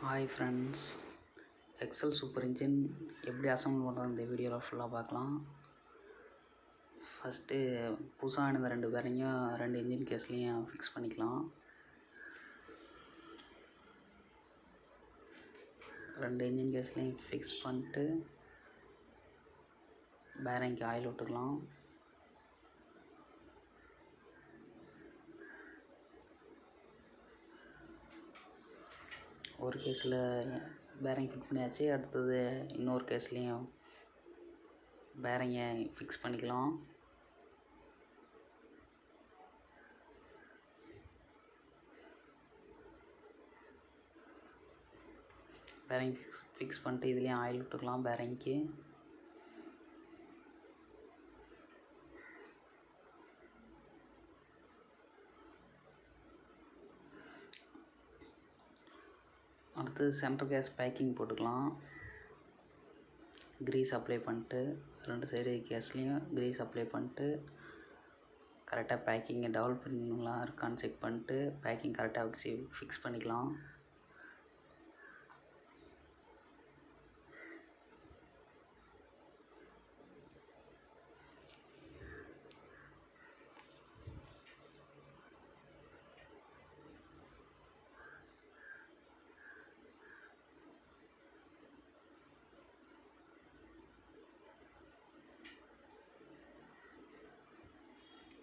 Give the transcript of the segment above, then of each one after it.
Hi friends, Excel super engine எப்படி assemble பண்ணுறது இந்த வீடியோவில் ஃபுல்லாக பார்க்கலாம். ஃபஸ்ட்டு புதுசாக இந்த 2 பேரையும் 2 இன்ஜின் கேஸ்லேயும் ஃபிக்ஸ் பண்ணிக்கலாம். 2 இன்ஜின் கேஸ்லேயும் ஃபிக்ஸ் பண்ணிட்டு பேரிங்க்கு ஆயில் விட்டுக்கலாம். ஒரு கேஸில் பேரிங் ஃபிட் பண்ணியாச்சு. அடுத்தது இன்னொரு கேஸ்லேயும் பேரிங்கை ஃபிக்ஸ் பண்ணிக்கலாம். பேரிங் ஃபிக்ஸ் பண்ணிட்டு இதுலேயும் ஆயில் விட்டுக்கலாம் பேரிங்க்கு. அடுத்து சென்டர் கேஸ் பேக்கிங் போட்டுக்கலாம். கிரீஸ் அப்ளை பண்ணிட்டு 2 சைடு கேஸ்லேயும் கிரீஸ் அப்ளை பண்ணிட்டு கரெக்டாக பேக்கிங்கை டபுள் பின்லாம் இருக்கான்னு செக் பண்ணிட்டு பேக்கிங் கரெக்டாக ஃபிக்ஸ் பண்ணிக்கலாம்.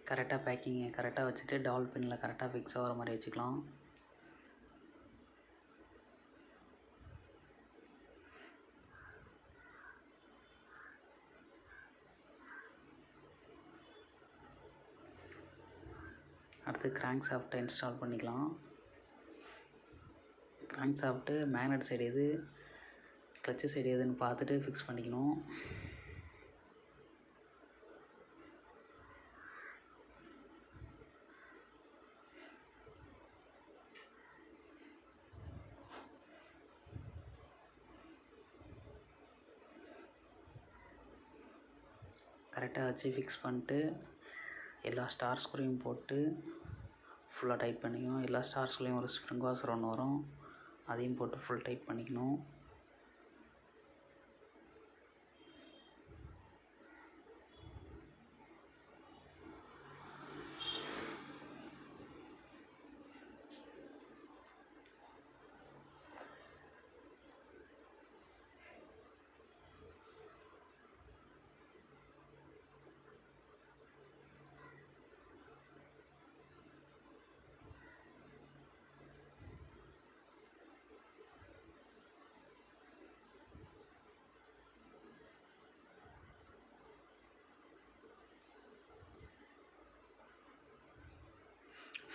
கரெக்டாக பேக்கிங்கை கரெக்டாக வச்சுட்டு டபுள் பின்னில் கரெக்டாக ஃபிக்ஸ் ஆகிற மாதிரி வச்சுக்கலாம். அடுத்து கிராங்க் ஷாஃப்ட்டை இன்ஸ்டால் பண்ணிக்கலாம். கிராங்க் ஷாஃப்ட்டு மேக்னெட் சைடு எது கிளச்சு சைடு எதுன்னு பார்த்துட்டு ஃபிக்ஸ் பண்ணிக்கணும். கரெக்டாக வச்சு ஃபிக்ஸ் பண்ணிட்டு எல்லா ஸ்டார் ஸ்க்ரூவையும் போட்டு ஃபுல்லாக டைட் பண்ணிக்கணும். எல்லா ஸ்டார் ஸ்க்ரூலையும் ஒரு ஸ்ப்ரிங் வாஷர் ஒன்று வரும், அதையும் போட்டு ஃபுல் டைட் பண்ணிக்கணும்.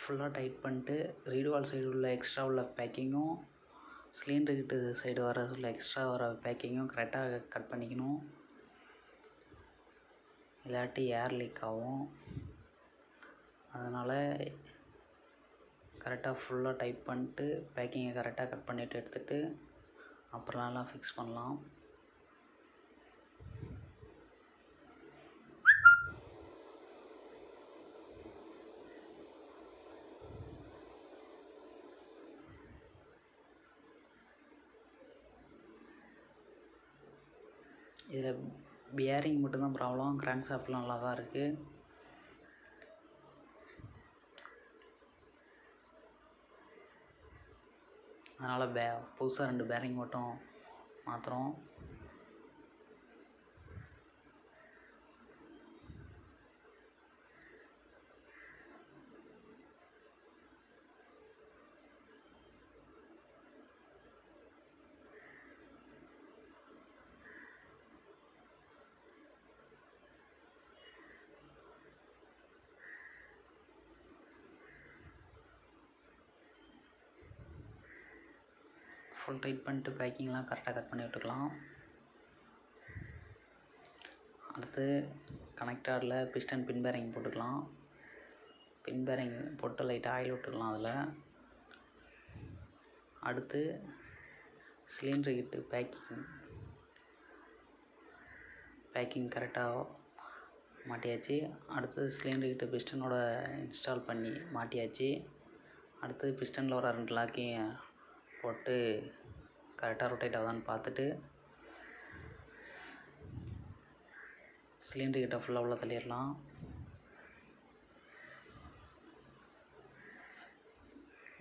ஃபுல்லாக டைட் பண்ணிட்டு ரீடு வால் சைடு உள்ள எக்ஸ்ட்ரா உள்ள பேக்கிங்கும் சிலிண்டர்கிட்ட சைடு வர உள்ள எக்ஸ்ட்ரா வர பேக்கிங்கும் கரெக்டாக கட் பண்ணிக்கணும். இல்லாட்டி ஏர் லீக் ஆகும். அதனால் கரெக்டாக ஃபுல்லாக டைட் பண்ணிட்டு பேக்கிங்கை கரெக்டாக கட் பண்ணிவிட்டு எடுத்துகிட்டு அப்புறம்லாம் ஃபிக்ஸ் பண்ணலாம். இதில் பியரிங் மட்டும்தான் ப்ராப்ளம், கிராங்க் ஷாஃப்ட்லாம் நல்லா தான் இருக்குது. அதனால் புதுசாக 2 பேரிங் மட்டும் மாற்றுறோம். ஃபுல் டைட் பண்ணிட்டு பேக்கிங்லாம் கரெக்டாக கட் பண்ணி விட்டுக்கலாம். அடுத்து கனெக்டரில் பிஸ்டன் பின் பேரிங் போட்டுக்கலாம். பின் பேரிங் போட்டு லைட்டாக ஆயில் விட்டுக்கலாம் அதில். அடுத்து சிலிண்டர் கிட்டு பேக்கிங் கரெக்டாக மாட்டியாச்சு. அடுத்து சிலிண்டர் கிட்ட பிஸ்டனோட இன்ஸ்டால் பண்ணி மாட்டியாச்சு. அடுத்து பிஸ்டனில் வர 2 லாக்கையும் போட்டு கரெக்டாக ரொட்டேட் ஆகுதான்னு பார்த்துட்டு சிலிண்டர் கிட்ட ஃபுல்லாக உள்ள தள்ளிடலாம்.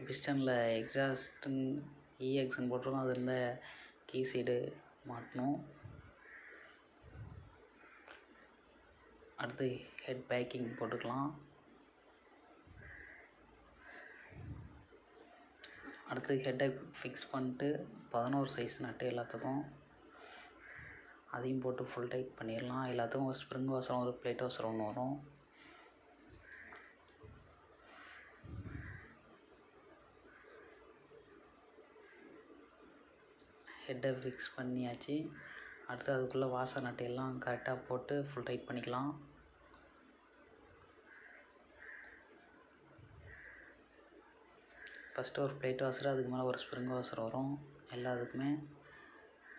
பிஸ்டனில் எக்ஸாஸ்ட்னு இஎக்ஸ்ன்னு போட்டிருக்கோம், அதில் கீ சைடு மாட்டணும். அடுத்து ஹெட் பேக்கிங் போட்டுக்கலாம். அடுத்து ஹெட்டை ஃபிக்ஸ் பண்ணிட்டு 11 சைஸ் நட்டு எல்லாத்துக்கும் அதையும் போட்டு ஃபுல் டைட் பண்ணிடலாம். எல்லாத்துக்கும் ஒரு ஸ்ப்ரிங் வாசரம் ஒரு பிளேட் வாசரம் ஒன்று வரும். ஹெட்டை ஃபிக்ஸ் பண்ணியாச்சு. அடுத்து அதுக்குள்ளே வாசர் நட்டு எல்லாம் கரெக்டாக போட்டு ஃபுல் டைட் பண்ணிக்கலாம். ஃபஸ்ட்டு ஒரு பிளேட் வாசர், அதுக்கு மேலே ஒரு ஸ்ப்ரிங் வாசர் வரும். எல்லாத்துக்குமே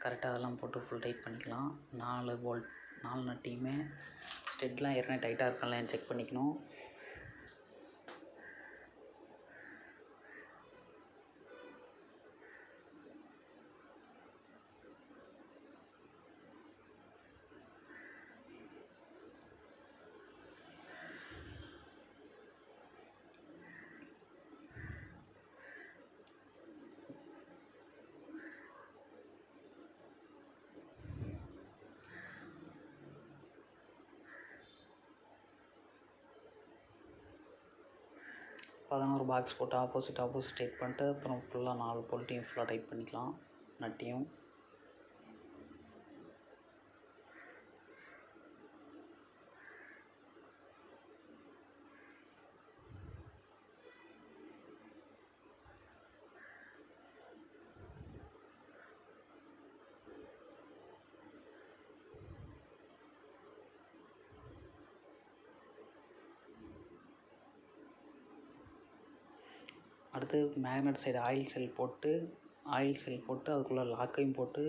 கரெக்டாக அதெல்லாம் போட்டு ஃபுல் டைட் பண்ணிக்கலாம். 4 நட்டையுமே ஸ்டெட்லாம் ஏற்கனவே டைட்டாக இருக்கான்னு செக் பண்ணிக்கணும். ஒரு பாக்ஸ் போட்டு ஆப்போசிட் டைட் பண்ணிட்டு அப்புறம் ஃபுல்லாக 4 போல்ட்டையும் ஃபுல்லாக டைட் பண்ணிக்கலாம் நட்டையும். அடுத்து மேக்னெட் சைடு ஆயில் செல் போட்டு அதுக்குள்ளே லாக்கையும் போட்டு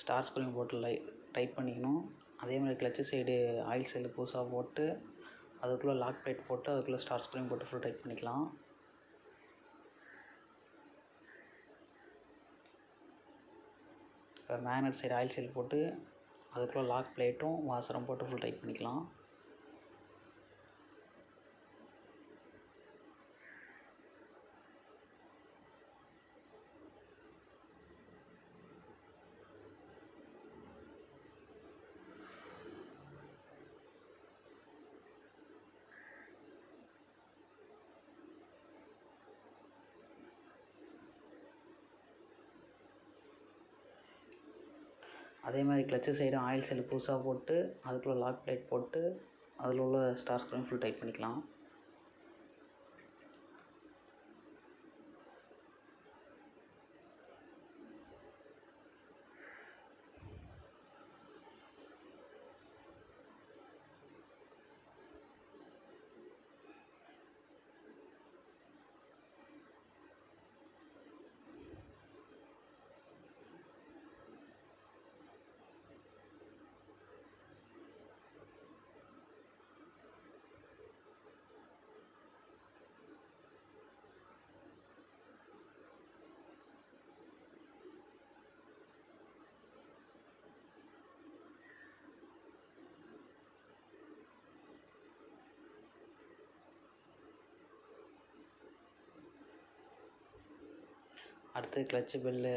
ஸ்டார் ஸ்க்ரூவையும் போட்டு டைட் பண்ணிக்கணும். அதே மாதிரி கிளச்சு சைடு ஆயில் செல்லு புதுசாக போட்டு அதுக்குள்ளே லாக் பிளேட் போட்டு அதுக்குள்ளே ஸ்டார் ஸ்க்ரூவையும் போட்டு ஃபுல் டைட் பண்ணிக்கலாம். இப்போ மேக்னெட் சைடு ஆயில் செல் போட்டு அதுக்குள்ளே லாக் பிளேட்டும் வாசரும் போட்டு ஃபுல் டைட் பண்ணிக்கலாம். அதே மாதிரி கிளச்சு சைடும் ஆயில் செல்லு புதுசாக போட்டு அதுக்குள்ளே லாக் பிளேட் போட்டு அதில் உள்ள ஸ்டார் ஸ்க்ரூவையும் ஃபுல் டைட் பண்ணிக்கலாம். அடுத்து clutch bell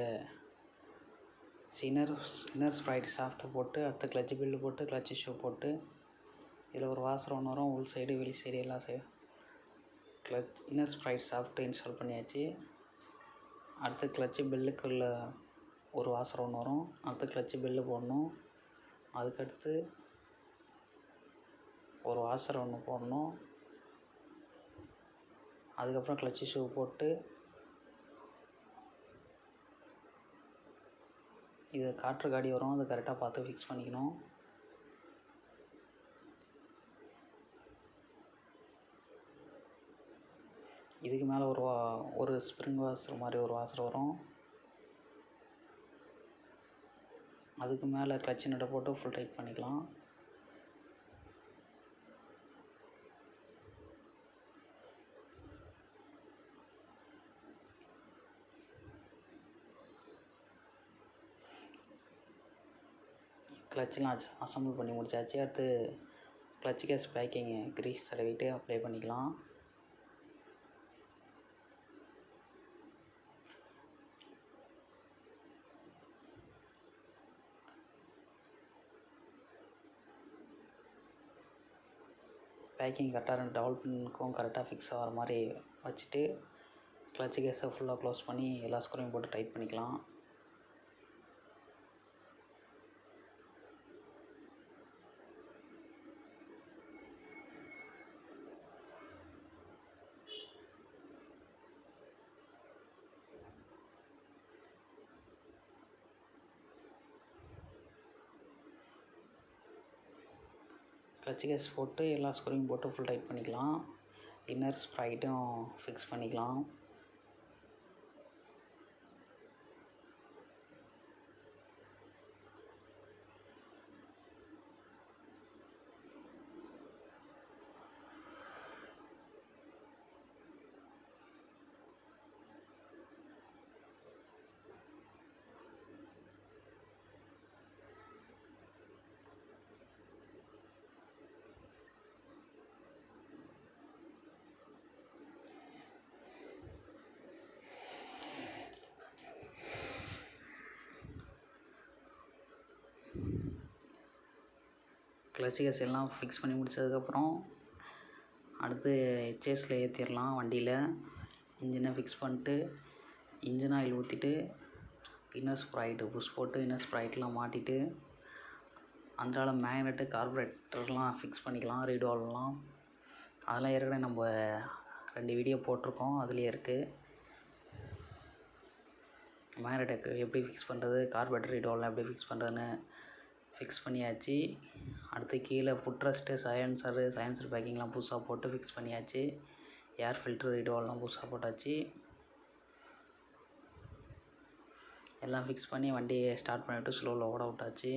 inner Sprite shaft போட்டு அடுத்து கிளச்சு பெல்லு போட்டு கிளச்சு ஷூ போட்டு இதில் ஒரு வாசர் ஒன்று வரும். உள் சைடு வெளி சைடு எல்லா side inner Sprite shaft install பண்ணியாச்சு. அடுத்து கிளச்சு பெல்லுக்குள்ள ஒரு வாசர் ஒன்று வரும். அடுத்து கிளச்சு பெல்லு போடணும். அதுக்கடுத்து ஒரு வாசர் ஒன்று போடணும். அதுக்கப்புறம் கிளச்சு ஷூ போட்டு இது காற்று காடி வரும், அதை கரெக்டாக பார்த்து ஃபிக்ஸ் பண்ணிக்கணும். இதுக்கு மேலே ஒரு ஸ்ப்ரிங் வாசர் மாதிரி ஒரு வாசர் வரும். அதுக்கு மேலே கிளச்சு நட்டை போட்டு ஃபுல் டைட் பண்ணிக்கலாம். கிளச்செலாம் அசம்பிள் பண்ணி முடிச்சாச்சு. அடுத்து கிளட்ச் கேஸ் பேக்கிங்கு கிரீஸ் தடவிட்டு அப்ளை பண்ணிக்கலாம். பேக்கிங் கரெக்டாக 2 டபுள் பின்னுக்கும் கரெக்டாக ஃபிக்ஸ் ஆகிற மாதிரி வச்சுட்டு கிளட்ச் கேஸை ஃபுல்லாக க்ளோஸ் பண்ணி எல்லா ஸ்க்ரூவையும் போட்டு டைட் பண்ணிக்கலாம். கிளட்ச் கேஸ் போட்டு எல்லா ஸ்க்ரூவையும் போட்டு ஃபுல் டைட் பண்ணிக்கலாம். இன்னர் ஸ்ப்ரைட்டும் ஃபிக்ஸ் பண்ணிக்கலாம். கிளட்ச் கேஸ் எல்லாம் ஃபிக்ஸ் பண்ணி முடித்ததுக்கப்புறம் அடுத்து சேஸில் ஏற்றிடலாம். வண்டியில் இன்ஜினை ஃபிக்ஸ் பண்ணிட்டு இன்ஜின் ஆயில் ஊற்றிட்டு இன்னர் ஸ்ப்ரைட்டு புஷ் போட்டு இன்னர் ஸ்ப்ரைட்லாம் மாட்டிட்டு அந்தால மேக்னெட்டு கார்பரேட்டர்லாம் ஃபிக்ஸ் பண்ணிக்கலாம். ரீடால்லாம் அதெல்லாம் ஏற்கனவே நம்ம 2 வீடியோ போட்டிருக்கோம், அதுலேயே இருக்குது. மேக்னெட்டை எப்படி ஃபிக்ஸ் பண்ணுறது, கார்பரேட்டர் ரீடால்லாம் எப்படி ஃபிக்ஸ் பண்ணுறதுன்னு ஃபிக்ஸ் பண்ணியாச்சு. அடுத்து கீழே ஃபுட்ரெஸ்ட்டு சைலன்சர் பேக்கிங்லாம் புதுசாக போட்டு ஃபிக்ஸ் பண்ணியாச்சு. ஏர் ஃபில்ட்ரு ரீடால்லாம் புதுசாக போட்டாச்சு. எல்லாம் ஃபிக்ஸ் பண்ணி வண்டியை ஸ்டார்ட் பண்ணிவிட்டு ஸ்லோவில் ஓட விட்டாச்சு.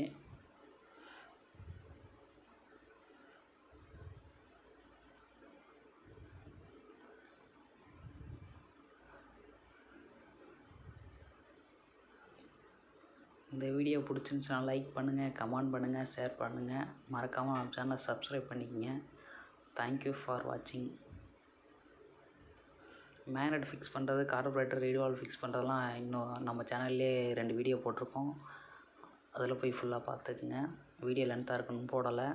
இந்த வீடியோ பிடிச்சிருந்துச்சுன்னா லைக் பண்ணுங்கள், கமெண்ட் பண்ணுங்கள், ஷேர் பண்ணுங்கள். மறக்காமல் நம்ம சேனலை சப்ஸ்கிரைப் பண்ணிக்கங்க. தேங்க்யூ ஃபார் வாட்சிங். மேக்னெட் ஃபிக்ஸ் பண்ணுறது, கார்பரேட்டர் ரீடால் ஃபிக்ஸ் பண்ணுறதுலாம் இன்னும் நம்ம சேனல்லே 2 வீடியோ போட்டிருக்கோம். அதில் போய் ஃபுல்லாக பார்த்துக்குங்க. வீடியோ லென்த்தாக இருக்குன்னு போடலை.